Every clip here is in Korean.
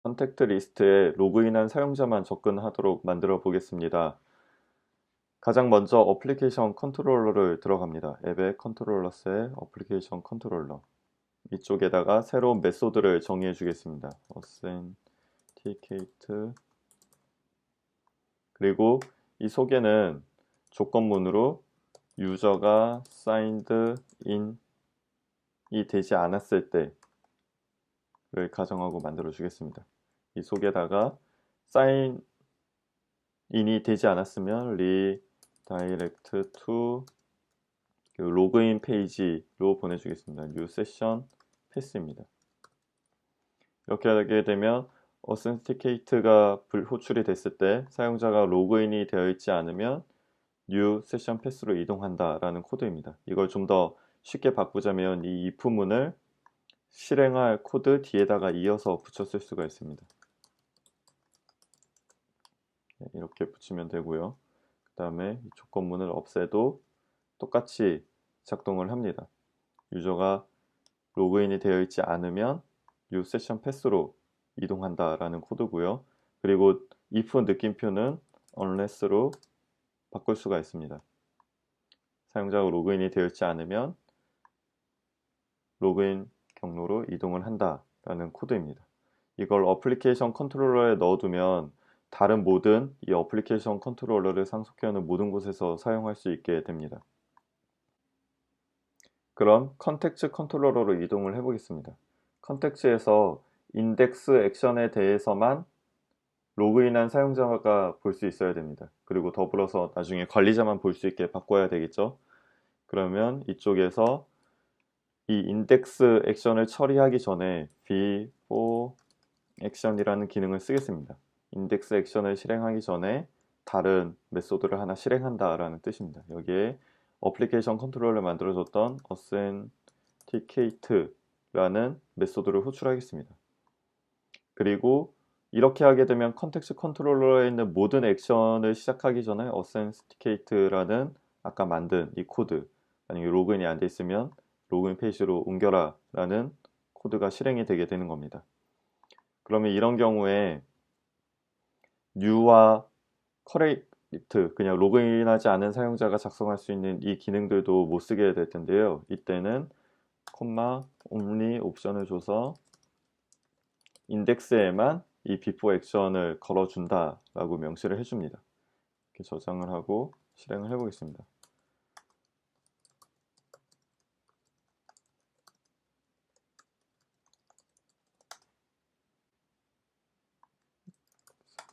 컨택트 리스트에 로그인한 사용자만 접근하도록 만들어 보겠습니다. 가장 먼저 어플리케이션 컨트롤러를 들어갑니다. 앱의 컨트롤러스의 어플리케이션 컨트롤러. 이쪽에다가 새로운 메소드를 정의해 주겠습니다. authenticate. 그리고 이 속에는 조건문으로 유저가 signed in이 되지 않았을 때를 가정하고 만들어 주겠습니다. 이 속에다가 sign in이 되지 않았으면 redirect to 로그인 페이지로 보내주겠습니다. new session pass입니다. 이렇게 하게 되면 authenticate가 호출이 됐을 때 사용자가 로그인이 되어 있지 않으면 new session pass로 이동한다 라는 코드입니다. 이걸 좀 더 쉽게 바꾸자면 이 if문을 실행할 코드 뒤에다가 이어서 붙였을 수가 있습니다. 이렇게 붙이면 되고요. 그 다음에 조건문을 없애도 똑같이 작동을 합니다. 유저가 로그인이 되어 있지 않으면 new session pass로 이동한다 라는 코드고요. 그리고 if 느낌표는 unless로 바꿀 수가 있습니다. 사용자가 로그인이 되어 있지 않으면 로그인 경로로 이동을 한다 라는 코드입니다. 이걸 어플리케이션 컨트롤러에 넣어두면 다른 모든 이 어플리케이션 컨트롤러를 상속해하는 모든 곳에서 사용할 수 있게 됩니다. 그럼 컨텍스트 컨트롤러로 이동을 해보겠습니다. 컨텍스트에서 인덱스 액션에 대해서만 로그인한 사용자가 볼 수 있어야 됩니다. 그리고 더불어서 나중에 관리자만 볼 수 있게 바꿔야 되겠죠. 그러면 이쪽에서 이 인덱스 액션을 처리하기 전에 before action이라는 기능을 쓰겠습니다. 인덱스 액션을 실행하기 전에 다른 메소드를 하나 실행한다 라는 뜻입니다. 여기에 어플리케이션 컨트롤러를 만들어줬던 authenticate라는 메소드를 호출하겠습니다. 그리고 이렇게 하게 되면 컨텍스트 컨트롤러에 있는 모든 액션을 시작하기 전에 authenticate라는 아까 만든 이 코드, 만약에 로그인이 안 돼 있으면 로그인 페이지로 옮겨라 라는 코드가 실행이 되게 되는 겁니다. 그러면 이런 경우에 new와 correct, 그냥 로그인하지 않은 사용자가 작성할 수 있는 이 기능들도 못 쓰게 될 텐데요. 이때는 콤마 only 옵션을 줘서 인덱스에만 이 before 액션을 걸어준다 라고 명시를 해줍니다. 이렇게 저장을 하고 실행을 해보겠습니다.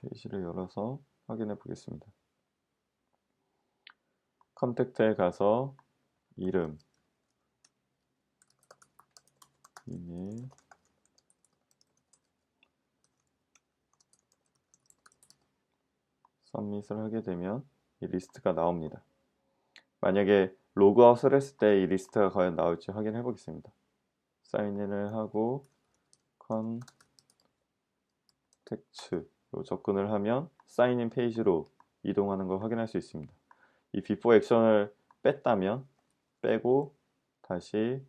페이지를 열어서 확인해 보겠습니다. 컨택트에 가서 이름, 이메일, 서밋을 하게 되면 이 리스트가 나옵니다. 만약에 로그아웃을 했을 때 이 리스트가 과연 나올지 확인해 보겠습니다. 사인인을 하고 컨택트로 접근을 하면 사인인 페이지로 이동하는 걸 확인할 수 있습니다. 이 before 액션을 뺐다면 빼고 다시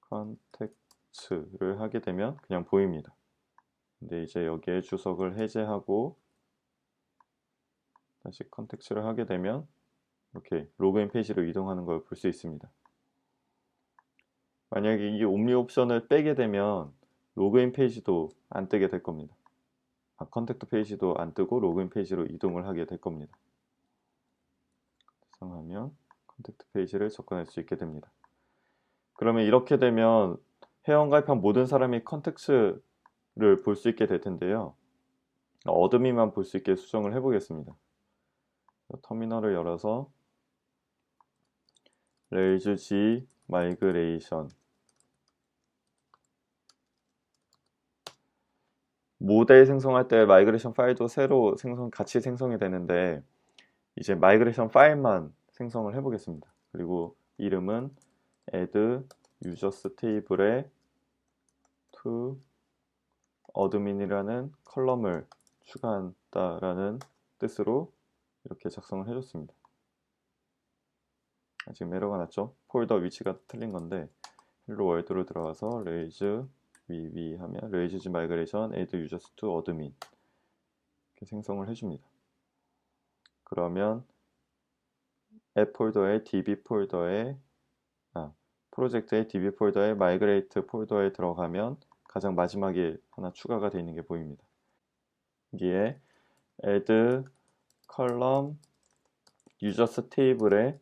컨택트를 하게 되면 그냥 보입니다. 근데 이제 여기에 주석을 해제하고 다시 컨택트를 하게 되면 이렇게 로그인 페이지로 이동하는 걸 볼 수 있습니다. 만약에 이 옴니 옵션을 빼게 되면 로그인 페이지도 안 뜨게 될 겁니다. 컨택트 페이지도 안 뜨고 로그인 페이지로 이동을 하게 될 겁니다. 작성하면 컨택트 페이지를 접근할 수 있게 됩니다. 그러면 이렇게 되면 회원가입한 모든 사람이 컨택트를 볼 수 있게 될 텐데요. 어드민만 볼 수 있게 수정을 해보겠습니다. 터미널을 열어서 레이즈 G 마이그레이션 모델 생성할 때 마이그레이션 파일도 새로 같이 생성이 되는데 이제 마이그레이션 파일만 생성을 해보겠습니다. 그리고 이름은 add users table에 to admin이라는 컬럼을 추가한다라는 뜻으로 이렇게 작성을 해줬습니다. 지금 에러가 났죠? 폴더 위치가 틀린 건데 헬로 월드로 들어가서 raise 위 하면 레이즈 마이그레이션 add users to admin 이렇게 생성을 해줍니다. 그러면 앱 폴더에 db 폴더에 프로젝트의 db 폴더에 migrate 폴더에 들어가면 가장 마지막에 하나 추가가 되어 있는 게 보입니다. 여기에 add column users table에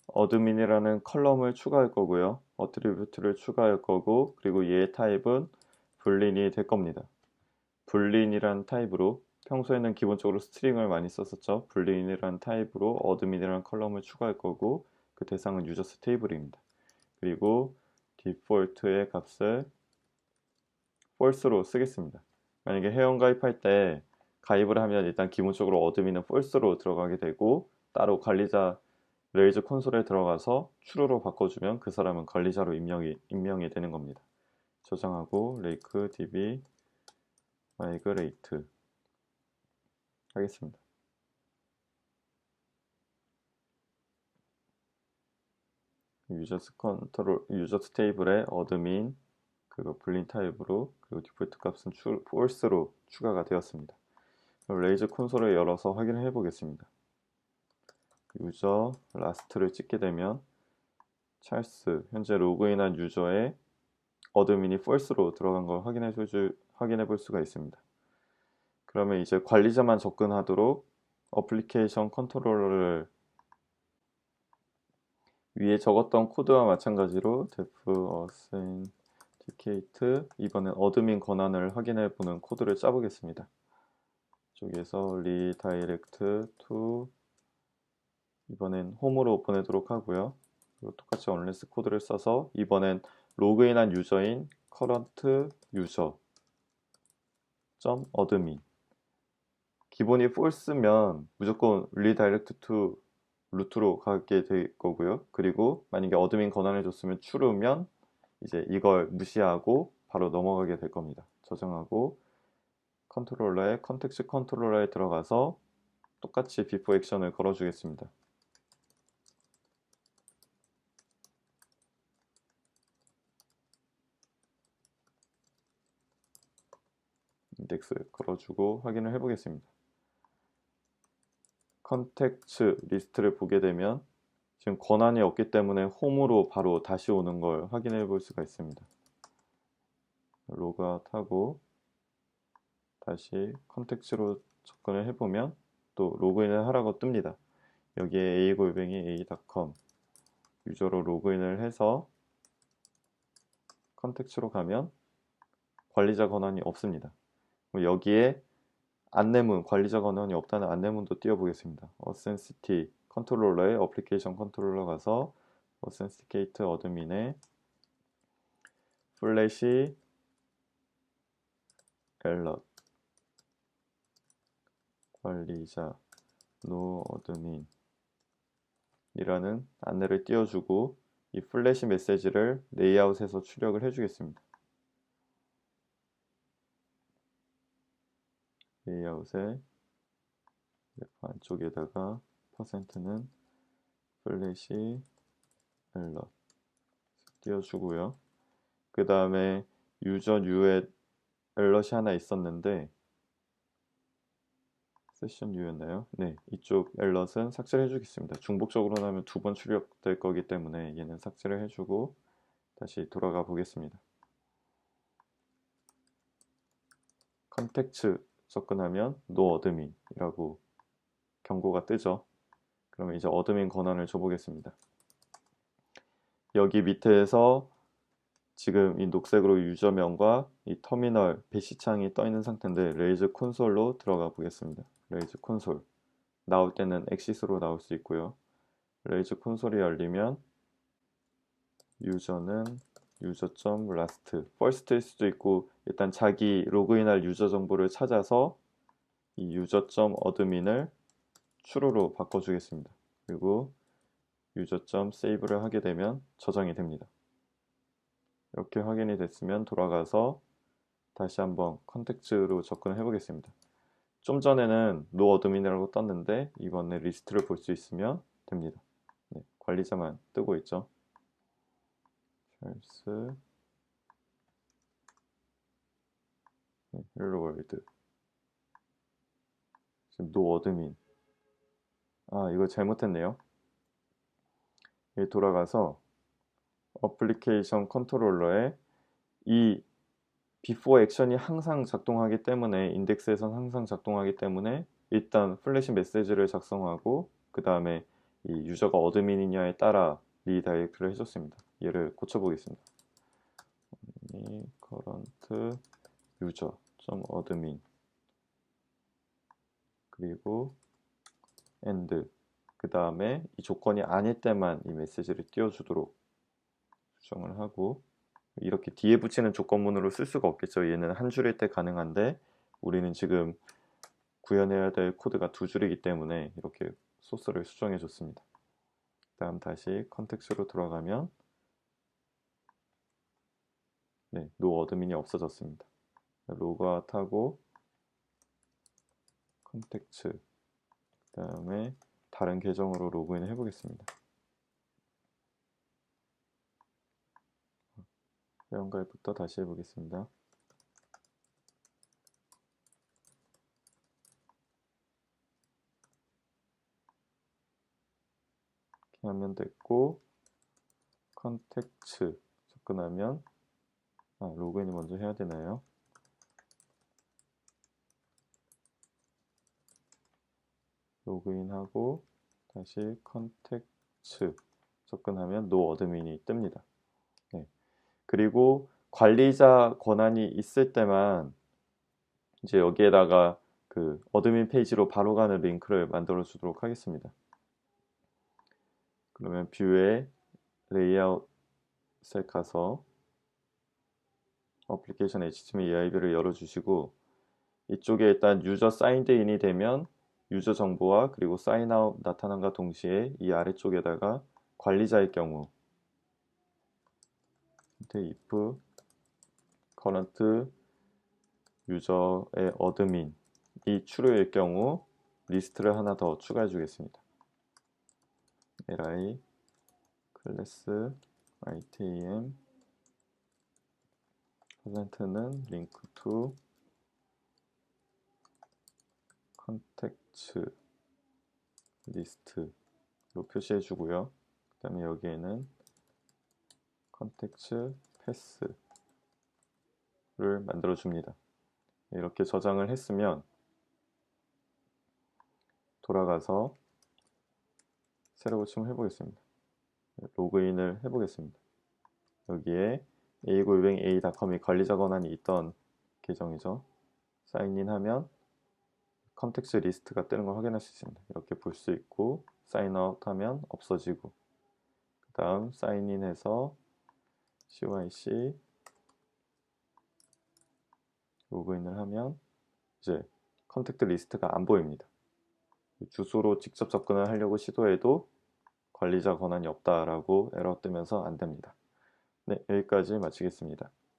어드민이라는 컬럼을 추가할 거고요. 어트리뷰트를 추가할 거고, 그리고 얘의 타입은 불린이 될 겁니다. 불린이라는 타입으로 평소에는 기본적으로 스트링을 많이 썼었죠. 불린이라는 타입으로 어드민이라는 컬럼을 추가할 거고, 그 대상은 유저스 테이블입니다. 그리고 디폴트의 값을 false로 쓰겠습니다. 만약에 회원 가입할 때 가입을 하면 일단 기본적으로 어드민은 false로 들어가게 되고, 따로 관리자 레이즈 콘솔에 들어가서 true로 바꿔주면 그 사람은 관리자로 임명이 되는 겁니다. 저장하고 레이크 db migrate 하겠습니다. 유저스 테이블에 어드민 그리고 불린 타입으로 그리고 디폴트 값은 false로 추가가 되었습니다. 그럼 레이즈 콘솔을 열어서 확인을 해 보겠습니다. 유저 라스트를 찍게 되면 찰스 현재 로그인한 유저의 어드민이 false로 들어간 걸 확인해 볼 수가 있습니다. 그러면 이제 관리자만 접근하도록 어플리케이션 컨트롤러를 위에 적었던 코드와 마찬가지로 def authenticate 이번엔 어드민 권한을 확인해 보는 코드를 짜보겠습니다. 이쪽에서 redirect to 이번엔 홈으로 보내도록 하고요. 그리고 똑같이 unless 코드를 써서 이번엔 로그인한 유저인 current user .admin 기본이 false면 무조건 redirect to 루트로 가게 될 거고요. 그리고 만약에 어드민 권한을 줬으면 true면 이제 이걸 무시하고 바로 넘어가게 될 겁니다. 저장하고 컨트롤러에 컨텍스트 컨트롤러에 들어가서 똑같이 before 액션을 걸어 주겠습니다. 인덱스 걸어주고 확인을 해 보겠습니다. 컨텍스트 리스트를 보게 되면 지금 권한이 없기 때문에 홈으로 바로 다시 오는 걸 확인해 볼 수가 있습니다. 로그아웃하고 다시 컨텍스트로 접근을 해보면 또 로그인을 하라고 뜹니다. 여기에 a-a.com 유저로 로그인을 해서 컨텍스트로 가면 관리자 권한이 없습니다. 여기에 안내문, 관리자 권한이 없다는 안내문도 띄워보겠습니다. Authenticity 컨트롤러에 어플리케이션 컨트롤러 가서 Authenticate 어드민에 플래시 alert 관리자 no admin 이라는 안내를 띄워주고 이 플래시 메시지를 레이아웃에서 출력을 해주겠습니다. 레이아웃에 안쪽에다가 %는 플래시 alert 띄워주고요. 그 다음에 유저 뉴에 alert 하나 있었는데 세션 U였나요? 네, 이쪽 alert은 삭제를 해주겠습니다. 중복적으로 나면 2번 출력될 거기 때문에 얘는 삭제를 해주고 다시 돌아가 보겠습니다. 컨텍스트 접근하면 no admin 이라고 경고가 뜨죠. 그러면 이제 어드민 권한을 줘보겠습니다. 여기 밑에서 지금 이 녹색으로 유저명과 이 터미널 배시창이 떠 있는 상태인데 레이즈 콘솔로 들어가 보겠습니다. 레이즈 콘솔 나올 때는 엑시스로 나올 수 있고요. 레이즈 콘솔이 열리면 유저는 user.last first일 수도 있고 일단 자기 로그인할 유저 정보를 찾아서 이 user.admin을 true로 바꿔주겠습니다. 그리고 user.save를 하게 되면 저장이 됩니다. 이렇게 확인이 됐으면 돌아가서 다시 한번 컨텍스트로 접근을 해보겠습니다. 좀 전에는 no admin이라고 떴는데 이번에 리스트를 볼 수 있으면 됩니다. 네, 관리자만 뜨고 있죠. 찰스 네, 헬로 월드. 지금 노 어드민. 아, 이거 잘못했네요. 여기 돌아가서 어플리케이션 컨트롤러에 이 before 액션이 항상 작동하기 때문에, 인덱스에선 항상 작동하기 때문에 일단 플래시 메시지를 작성하고 그 다음에 이 유저가 어드민이냐에 따라 리다이렉트를 해줬습니다. 얘를 고쳐보겠습니다. 이 current user admin 그리고 and 그 다음에 이 조건이 아닐 때만 이 메시지를 띄워주도록 수정을 하고, 이렇게 뒤에 붙이는 조건문으로 쓸 수가 없겠죠. 얘는 한 줄일 때 가능한데 우리는 지금 구현해야 될 코드가 두 줄이기 때문에 이렇게 소스를 수정해 줬습니다. 다음 다시 컨텍스트로 들어가면 네, 노 어드민이 없어졌습니다. 로그아웃 하고 컨텍스트 그 다음에 다른 계정으로 로그인을 해보겠습니다. 회원가입부터 다시 해보겠습니다. 이렇게 하면 됐고, 컨텍스트 접근하면 로그인을 먼저 해야 되나요? 로그인하고 다시 컨텍스트 접근하면 노 어드민이 뜹니다. 네. 그리고 관리자 권한이 있을 때만 이제 여기에다가 그 어드민 페이지로 바로 가는 링크를 만들어 주도록 하겠습니다. 그러면 뷰에 레이아웃에 가서 어플리케이션 HTML EIB를 열어주시고, 이쪽에 일단 유저 사인드 인이 되면 유저 정보와 그리고 사인아웃 나타남과 동시에 이 아래쪽에다가 관리자의 경우 if current 유저의 어드민이 true일 경우 리스트를 하나 더 추가해 주겠습니다. li 클래스 item 퍼센트는 link to context list로 표시해 주고요. 그 다음에 여기에는 context pass를 만들어 줍니다. 이렇게 저장을 했으면 돌아가서 새로 고침을 해보겠습니다. 로그인을 해보겠습니다. 여기에 a-a.com이 관리자 권한이 있던 계정이죠. 사인인 하면 컨텍스트 리스트가 뜨는 걸 확인할 수 있습니다. 이렇게 볼 수 있고, 사인아웃 하면 없어지고, 그 다음 사인인 해서 cyc 로그인을 하면 이제 컨택트 리스트가 안 보입니다. 주소로 직접 접근을 하려고 시도해도 관리자 권한이 없다라고 에러 뜨면서 안 됩니다. 네, 여기까지 마치겠습니다.